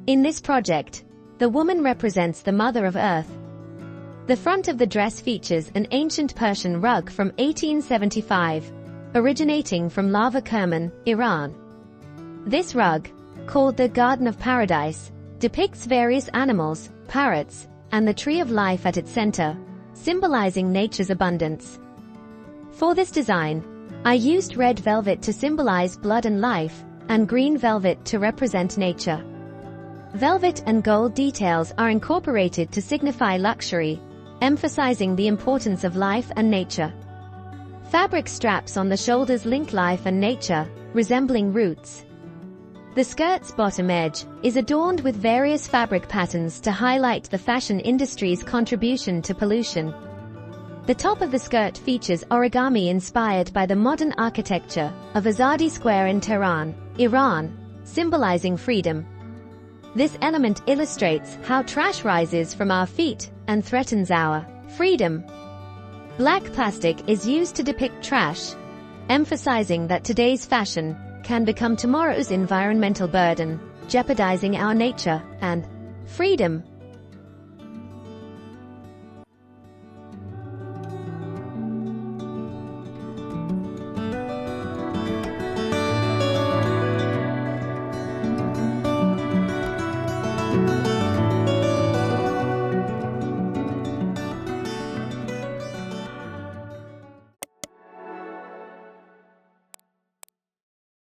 In this project, the woman represents the Mother of Earth. The front of the dress features an ancient Persian rug from 1875, originating from Laver Kirman, Iran. This rug, called the Garden of Paradise, depicts various animals, parrots, and the tree of life at its center, symbolizing nature's abundance. For this design, I used red velvet to symbolize blood and life, and green velvet to represent nature. Velvet and gold details are incorporated to signify luxury, emphasizing the importance of life and nature. Fabric straps on the shoulders link life and nature, resembling roots. The skirt's bottom edge is adorned with various fabric patterns to highlight the fashion industry's contribution to pollution. The top of the skirt features origami inspired by the modern architecture of Azadi Square in Tehran, Iran, symbolizing freedom. This element illustrates how trash rises from our feet and threatens our freedom. Black plastic is used to depict trash, emphasizing that today's fashion can become tomorrow's environmental burden, jeopardizing our nature and freedom.